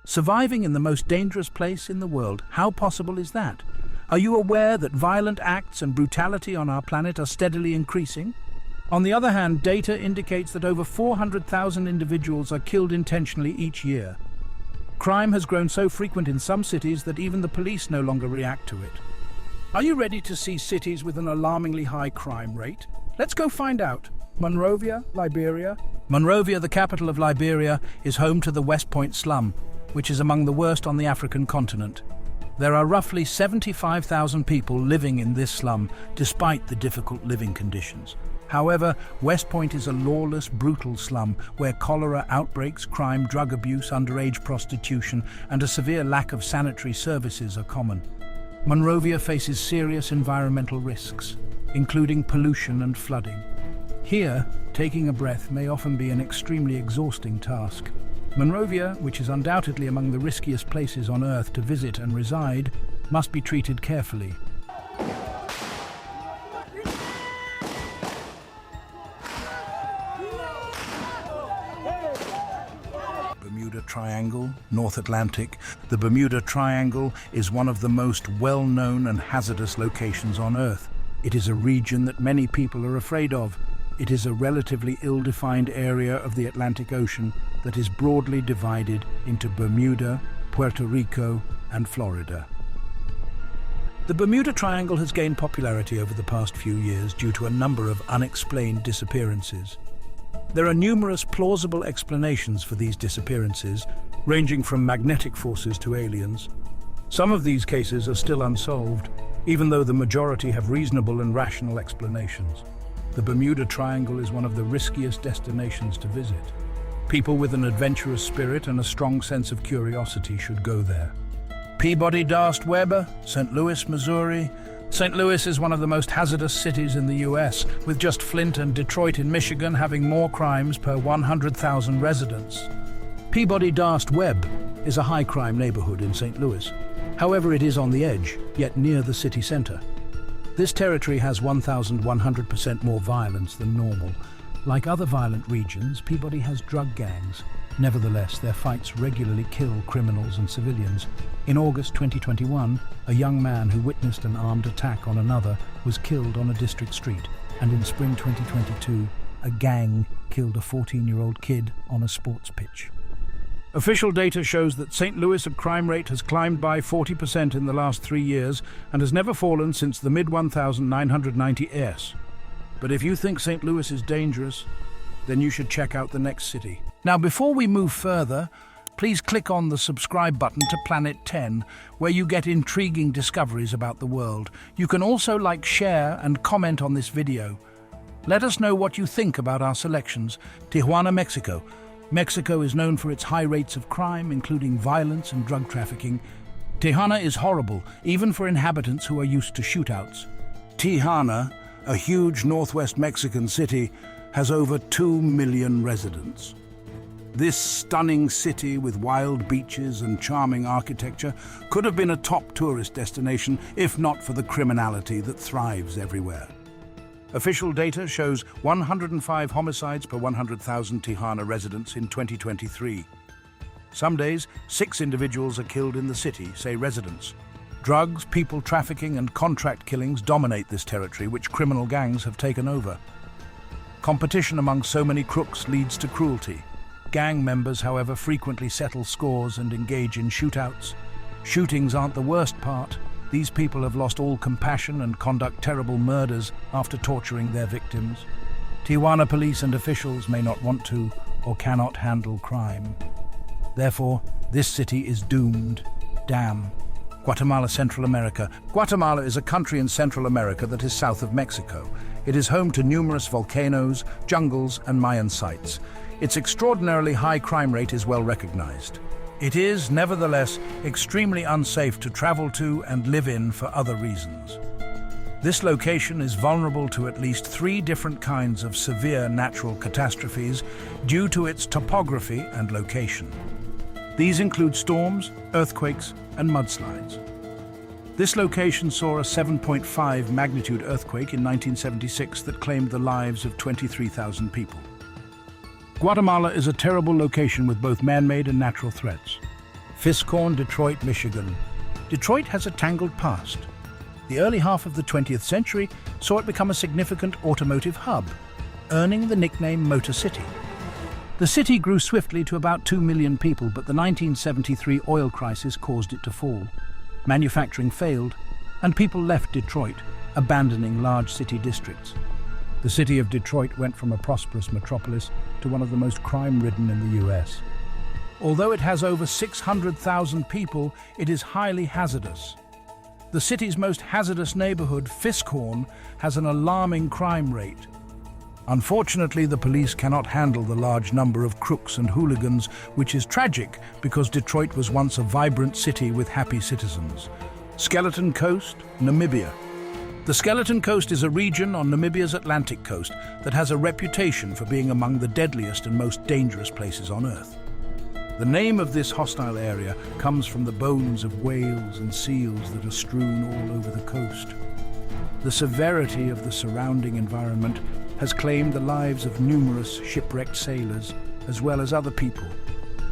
Surviving in the most dangerous place in the world, how possible is that? Are you aware that violent acts and brutality on our planet are steadily increasing? On the other hand, data indicates that over 400,000 individuals are killed intentionally each year. Crime has grown so frequent in some cities that even the police no longer react to it. Are you ready to see cities with an alarmingly high crime rate? Let's go find out. Monrovia, Liberia. Monrovia, the capital of Liberia, is home to the West Point slum, which is among the worst on the African continent. There are roughly 75,000 people living in this slum, despite the difficult living conditions. However, West Point is a lawless, brutal slum where cholera outbreaks, crime, drug abuse, underage prostitution, and a severe lack of sanitary services are common. Monrovia faces serious environmental risks, including pollution and flooding. Here, taking a breath may often be an extremely exhausting task. Monrovia, which is undoubtedly among the riskiest places on Earth to visit and reside, must be treated carefully. Bermuda Triangle, North Atlantic. The Bermuda Triangle is one of the most well-known and hazardous locations on Earth. It is a region that many people are afraid of. It is a relatively ill-defined area of the Atlantic Ocean that is broadly divided into Bermuda, Puerto Rico, and Florida. The Bermuda Triangle has gained popularity over the past few years due to a number of unexplained disappearances. There are numerous plausible explanations for these disappearances, ranging from magnetic forces to aliens. Some of these cases are still unsolved, even though the majority have reasonable and rational explanations. The Bermuda Triangle is one of the riskiest destinations to visit. People with an adventurous spirit and a strong sense of curiosity should go there. Peabody Darst Weber, St. Louis, Missouri. St. Louis is one of the most hazardous cities in the US, with just Flint and Detroit in Michigan having more crimes per 100,000 residents. Peabody Darst Webb is a high-crime neighborhood in St. Louis. However, it is on the edge, yet near the city center. This territory has 1,100% more violence than normal. Like other violent regions, Peabody has drug gangs. Nevertheless, their fights regularly kill criminals and civilians. In August 2021, a young man who witnessed an armed attack on another was killed on a district street. And in spring 2022, a gang killed a 14-year-old kid on a sports pitch. Official data shows that St. Louis' crime rate has climbed by 40% in the last 3 years and has never fallen since the mid-1990s. But if you think St. Louis is dangerous, then you should check out the next city. Now, before we move further, please click on the subscribe button to Planet 10, where you get intriguing discoveries about the world. You can also like, share, and comment on this video. Let us know what you think about our selections. Tijuana, Mexico. Mexico is known for its high rates of crime, including violence and drug trafficking. Tijuana is horrible, even for inhabitants who are used to shootouts. Tijuana, a huge northwest Mexican city, has over 2 million residents. This stunning city with wild beaches and charming architecture could have been a top tourist destination if not for the criminality that thrives everywhere. Official data shows 105 homicides per 100,000 Tijuana residents in 2023. Some days, 6 individuals are killed in the city, say residents. Drugs, people trafficking, and contract killings dominate this territory, which criminal gangs have taken over. Competition among so many crooks leads to cruelty. Gang members, however, frequently settle scores and engage in shootouts. Shootings aren't the worst part. These people have lost all compassion and conduct terrible murders after torturing their victims. Tijuana police and officials may not want to or cannot handle crime. Therefore, this city is doomed. Damn. Guatemala, Central America. Guatemala is a country in Central America that is south of Mexico. It is home to numerous volcanoes, jungles, and Mayan sites. Its extraordinarily high crime rate is well recognized. It is, nevertheless, extremely unsafe to travel to and live in for other reasons. This location is vulnerable to at least 3 different kinds of severe natural catastrophes due to its topography and location. These include storms, earthquakes, and mudslides. This location saw a 7.5 magnitude earthquake in 1976 that claimed the lives of 23,000 people. Guatemala is a terrible location with both man-made and natural threats. Fiscorn, Detroit, Michigan. Detroit has a tangled past. The early half of the 20th century saw it become a significant automotive hub, earning the nickname Motor City. The city grew swiftly to about 2 million people, but the 1973 oil crisis caused it to fall. Manufacturing failed, and people left Detroit, abandoning large city districts. The city of Detroit went from a prosperous metropolis to one of the most crime-ridden in the US. Although it has over 600,000 people, it is highly hazardous. The city's most hazardous neighborhood, Fiscorn, has an alarming crime rate. Unfortunately, the police cannot handle the large number of crooks and hooligans, which is tragic because Detroit was once a vibrant city with happy citizens. Skeleton Coast, Namibia. The Skeleton Coast is a region on Namibia's Atlantic coast that has a reputation for being among the deadliest and most dangerous places on Earth. The name of this hostile area comes from the bones of whales and seals that are strewn all over the coast. The severity of the surrounding environment has claimed the lives of numerous shipwrecked sailors, as well as other people.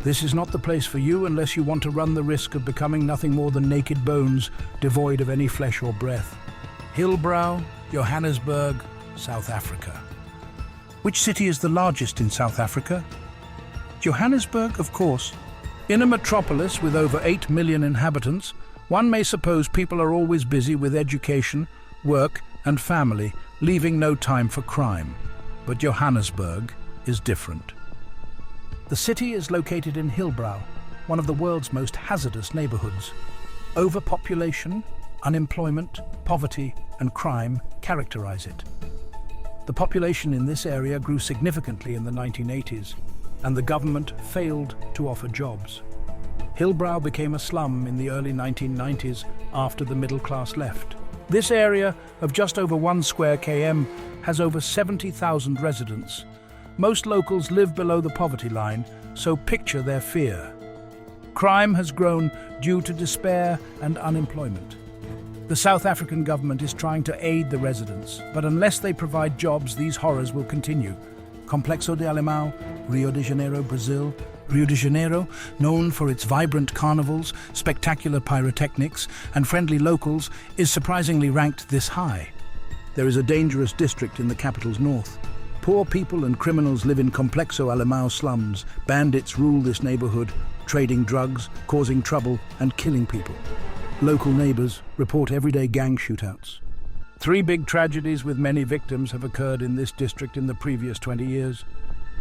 This is not the place for you unless you want to run the risk of becoming nothing more than naked bones, devoid of any flesh or breath. Hillbrow, Johannesburg, South Africa. Which city is the largest in South Africa? Johannesburg, of course. In a metropolis with over 8 million inhabitants, one may suppose people are always busy with education, work and family, leaving no time for crime. But Johannesburg is different. The city is located in Hillbrow, one of the world's most hazardous neighborhoods. Overpopulation, unemployment, poverty and crime characterize it. The population in this area grew significantly in the 1980s, and the government failed to offer jobs. Hillbrow became a slum in the early 1990s after the middle class left. This area of just over 1 square km has over 70,000 residents. Most locals live below the poverty line, so picture their fear. Crime has grown due to despair and unemployment. The South African government is trying to aid the residents, but unless they provide jobs, these horrors will continue. Complexo de Alemão, Rio de Janeiro, Brazil. Rio de Janeiro, known for its vibrant carnivals, spectacular pyrotechnics, and friendly locals, is surprisingly ranked this high. There is a dangerous district in the capital's north. Poor people and criminals live in Complexo Alemão slums. Bandits rule this neighborhood, trading drugs, causing trouble, and killing people. Local neighbors report everyday gang shootouts. 3 big tragedies with many victims have occurred in this district in the previous 20 years.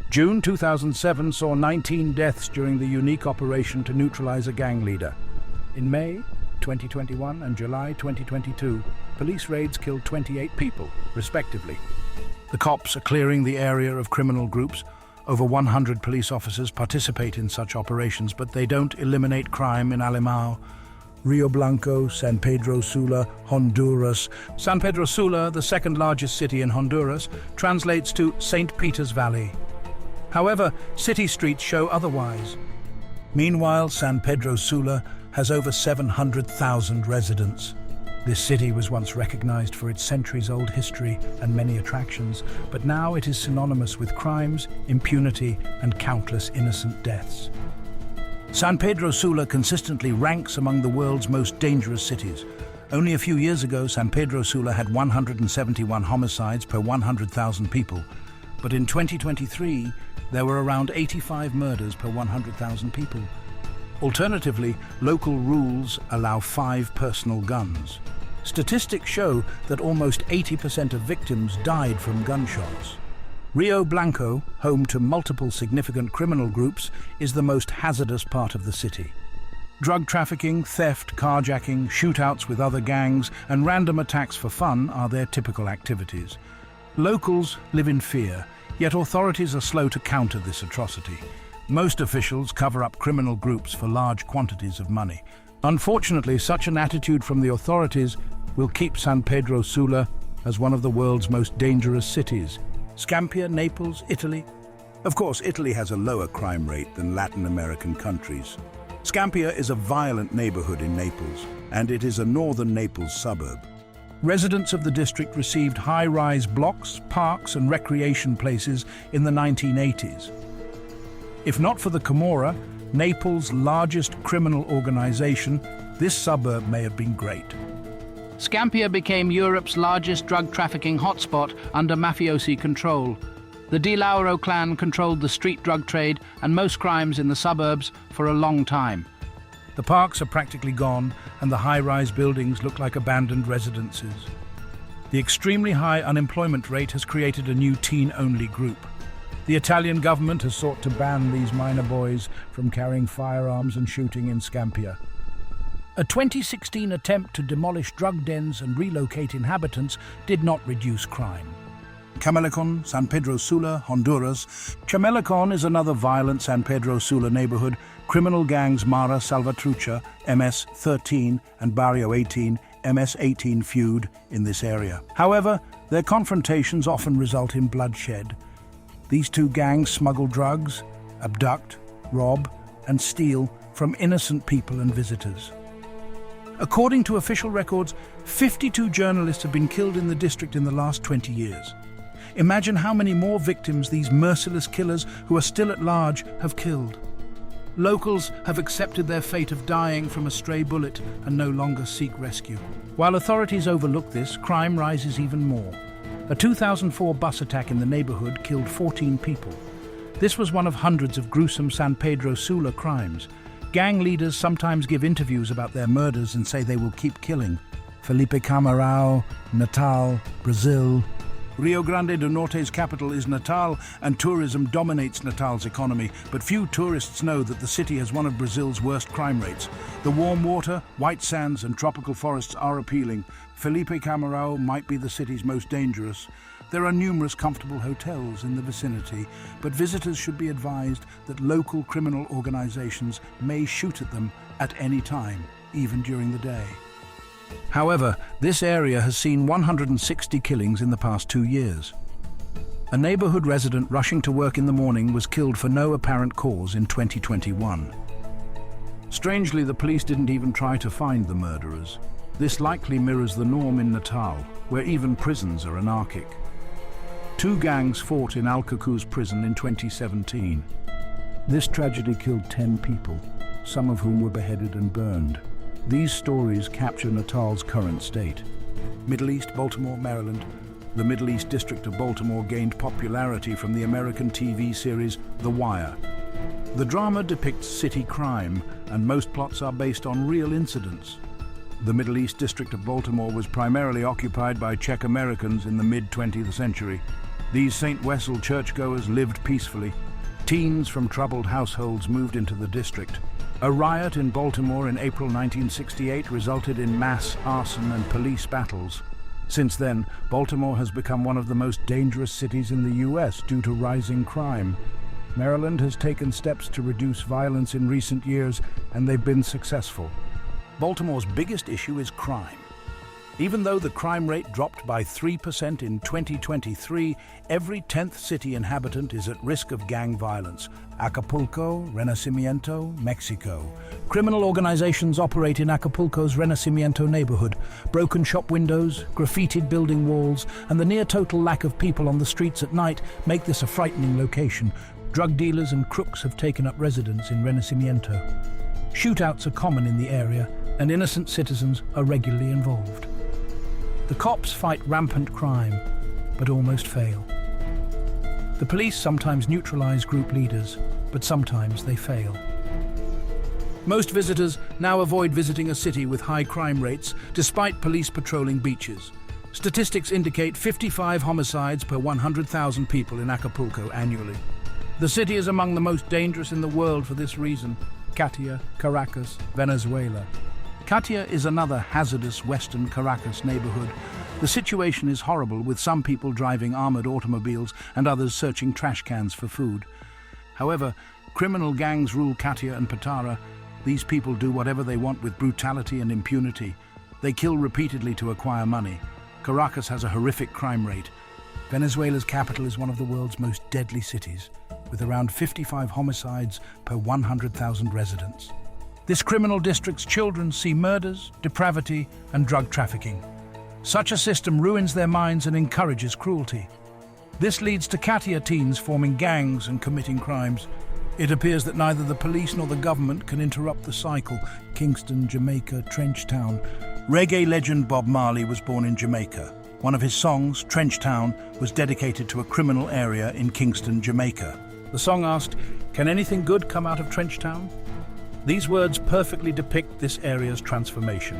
June 2007 saw 19 deaths during the unique operation to neutralize a gang leader. In May 2021 and July 2022, police raids killed 28 people, respectively. The cops are clearing the area of criminal groups. Over 100 police officers participate in such operations, but they don't eliminate crime in Alemão, Rio Blanco, San Pedro Sula, Honduras. San Pedro Sula, the second largest city in Honduras, translates to St. Peter's Valley. However, city streets show otherwise. Meanwhile, San Pedro Sula has over 700,000 residents. This city was once recognized for its centuries-old history and many attractions, but now it is synonymous with crimes, impunity, and countless innocent deaths. San Pedro Sula consistently ranks among the world's most dangerous cities. Only a few years ago, San Pedro Sula had 171 homicides per 100,000 people, but in 2023, there were around 85 murders per 100,000 people. Alternatively, local rules allow 5 personal guns. Statistics show that almost 80% of victims died from gunshots. Rio Blanco, home to multiple significant criminal groups, is the most hazardous part of the city. Drug trafficking, theft, carjacking, shootouts with other gangs, and random attacks for fun are their typical activities. Locals live in fear, yet authorities are slow to counter this atrocity. Most officials cover up criminal groups for large quantities of money. Unfortunately, such an attitude from the authorities will keep San Pedro Sula as one of the world's most dangerous cities. Scampia, Naples, Italy. Of course, Italy has a lower crime rate than Latin American countries. Scampia is a violent neighborhood in Naples, and it is a northern Naples suburb. Residents of the district received high-rise blocks, parks, and recreation places in the 1980s. If not for the Camorra, Naples' largest criminal organization, this suburb may have been great. Scampia became Europe's largest drug trafficking hotspot under mafiosi control. The Di Lauro clan controlled the street drug trade and most crimes in the suburbs for a long time. The parks are practically gone, and the high-rise buildings look like abandoned residences. The extremely high unemployment rate has created a new teen-only group. The Italian government has sought to ban these minor boys from carrying firearms and shooting in Scampia. A 2016 attempt to demolish drug dens and relocate inhabitants did not reduce crime. Chamelecon, San Pedro Sula, Honduras. Chamelecon is another violent San Pedro Sula neighborhood. Criminal gangs Mara Salvatrucha, MS-13, and Barrio 18, MS-18 feud in this area. However, their confrontations often result in bloodshed. These two gangs smuggle drugs, abduct, rob, and steal from innocent people and visitors. According to official records, 52 journalists have been killed in the district in the last 20 years. Imagine how many more victims these merciless killers who are still at large have killed. Locals have accepted their fate of dying from a stray bullet and no longer seek rescue. While authorities overlook this, crime rises even more. A 2004 bus attack in the neighborhood killed 14 people. This was one of hundreds of gruesome San Pedro Sula crimes. Gang leaders sometimes give interviews about their murders and say they will keep killing. Felipe Camarão, Natal, Brazil. Rio Grande do Norte's capital is Natal, and tourism dominates Natal's economy, but few tourists know that the city has one of Brazil's worst crime rates. The warm water, white sands and tropical forests are appealing. Felipe Camarão might be the city's most dangerous. There are numerous comfortable hotels in the vicinity, but visitors should be advised that local criminal organizations may shoot at them at any time, even during the day. However, this area has seen 160 killings in the past 2 years. A neighborhood resident rushing to work in the morning was killed for no apparent cause in 2021. Strangely, the police didn't even try to find the murderers. This likely mirrors the norm in Natal, where even prisons are anarchic. Two gangs fought in Alcacu's prison in 2017. This tragedy killed 10 people, some of whom were beheaded and burned. These stories capture Natal's current state. Middle East, Baltimore, Maryland. The Middle East District of Baltimore gained popularity from the American TV series The Wire. The drama depicts city crime, and most plots are based on real incidents. The Middle East District of Baltimore was primarily occupied by Czech Americans in the mid-20th century. These St. Wessel churchgoers lived peacefully. Teens from troubled households moved into the district. A riot in Baltimore in April 1968 resulted in mass arson and police battles. Since then, Baltimore has become one of the most dangerous cities in the US due to rising crime. Maryland has taken steps to reduce violence in recent years, and they've been successful. Baltimore's biggest issue is crime. Even though the crime rate dropped by 3% in 2023, every 10th city inhabitant is at risk of gang violence. Acapulco, Renacimiento, Mexico. Criminal organizations operate in Acapulco's Renacimiento neighborhood. Broken shop windows, graffitied building walls, and the near-total lack of people on the streets at night make this a frightening location. Drug dealers and crooks have taken up residence in Renacimiento. Shootouts are common in the area, and innocent citizens are regularly involved. The cops fight rampant crime, but almost fail. The police sometimes neutralize group leaders, but sometimes they fail. Most visitors now avoid visiting a city with high crime rates, despite police patrolling beaches. Statistics indicate 55 homicides per 100,000 people in Acapulco annually. The city is among the most dangerous in the world for this reason. Catia, Caracas, Venezuela. Catia is another hazardous western Caracas neighborhood. The situation is horrible, with some people driving armored automobiles and others searching trash cans for food. However, criminal gangs rule Catia and Patara. These people do whatever they want with brutality and impunity. They kill repeatedly to acquire money. Caracas has a horrific crime rate. Venezuela's capital is one of the world's most deadly cities, with around 55 homicides per 100,000 residents. This criminal district's children see murders, depravity, and drug trafficking. Such a system ruins their minds and encourages cruelty. This leads to Catia teens forming gangs and committing crimes. It appears that neither the police nor the government can interrupt the cycle. Kingston, Jamaica, Trench Town. Reggae legend Bob Marley was born in Jamaica. One of his songs, Trench Town, was dedicated to a criminal area in Kingston, Jamaica. The song asked, "Can anything good come out of Trench Town?" These words perfectly depict this area's transformation.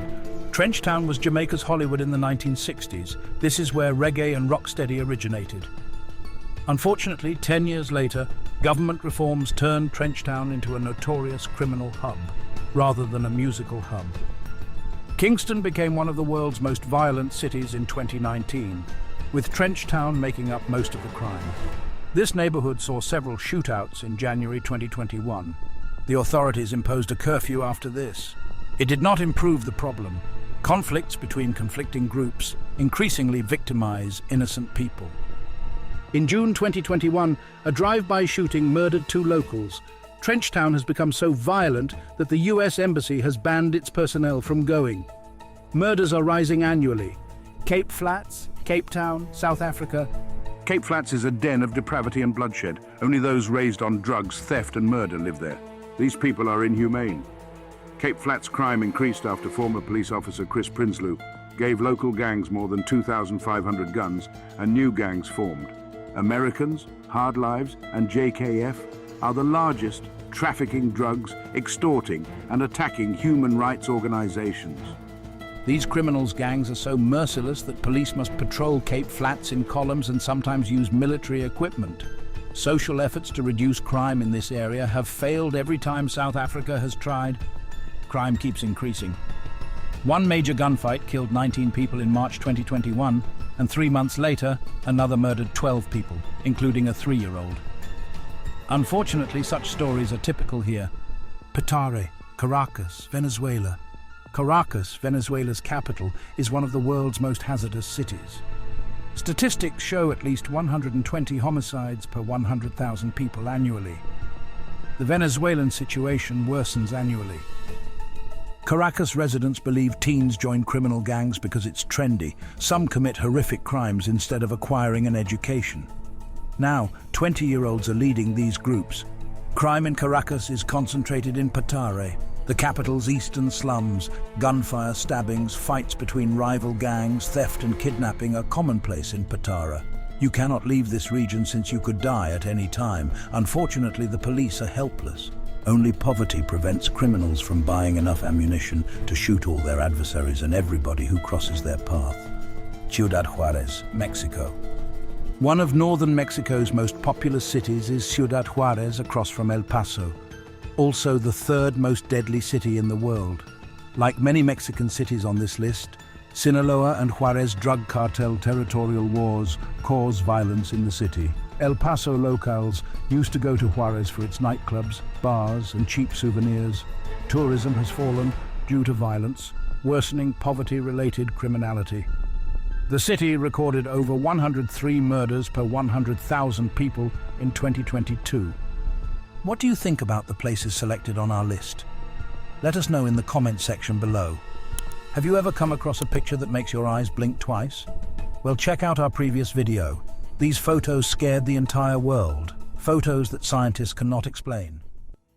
Trench Town was Jamaica's Hollywood in the 1960s. This is where reggae and rocksteady originated. Unfortunately, 10 years later, government reforms turned Trench Town into a notorious criminal hub, rather than a musical hub. Kingston became one of the world's most violent cities in 2019, with Trench Town making up most of the crime. This neighborhood saw several shootouts in January 2021. The authorities imposed a curfew after this. It did not improve the problem. Conflicts between conflicting groups increasingly victimize innocent people. In June 2021, a drive-by shooting murdered 2 locals. Trench Town has become so violent that the US Embassy has banned its personnel from going. Murders are rising annually. Cape Flats, Cape Town, South Africa. Cape Flats is a den of depravity and bloodshed. Only those raised on drugs, theft and murder live there. These people are inhumane. Cape Flats crime increased after former police officer Chris Prinsloo gave local gangs more than 2,500 guns and new gangs formed. Americans, Hard Lives and JKF are the largest trafficking drugs, extorting and attacking human rights organizations. These criminals' gangs are so merciless that police must patrol Cape Flats in columns and sometimes use military equipment. Social efforts to reduce crime in this area have failed every time South Africa has tried. Crime keeps increasing. One major gunfight killed 19 people in March 2021, and 3 months later, another murdered 12 people, including a 3-year-old. Unfortunately, such stories are typical here. Petare, Caracas, Venezuela. Caracas, Venezuela's capital, is one of the world's most hazardous cities. Statistics show at least 120 homicides per 100,000 people annually. The Venezuelan situation worsens annually. Caracas residents believe teens join criminal gangs because it's trendy. Some commit horrific crimes instead of acquiring an education. Now, 20-year-olds are leading these groups. Crime in Caracas is concentrated in Petare, the capital's eastern slums. Gunfire, stabbings, fights between rival gangs, theft and kidnapping are commonplace in Petare. You cannot leave this region since you could die at any time. Unfortunately, the police are helpless. Only poverty prevents criminals from buying enough ammunition to shoot all their adversaries and everybody who crosses their path. Ciudad Juárez, Mexico. One of northern Mexico's most populous cities is Ciudad Juárez, across from El Paso. Also the 3rd most deadly city in the world. Like many Mexican cities on this list, Sinaloa and Juárez drug cartel territorial wars cause violence in the city. El Paso locals used to go to Juárez for its nightclubs, bars and cheap souvenirs. Tourism has fallen due to violence, worsening poverty-related criminality. The city recorded over 103 murders per 100,000 people in 2022. What do you think about the places selected on our list? Let us know in the comment section below. Have you ever come across a picture that makes your eyes blink twice? Well, check out our previous video. These photos scared the entire world. Photos that scientists cannot explain.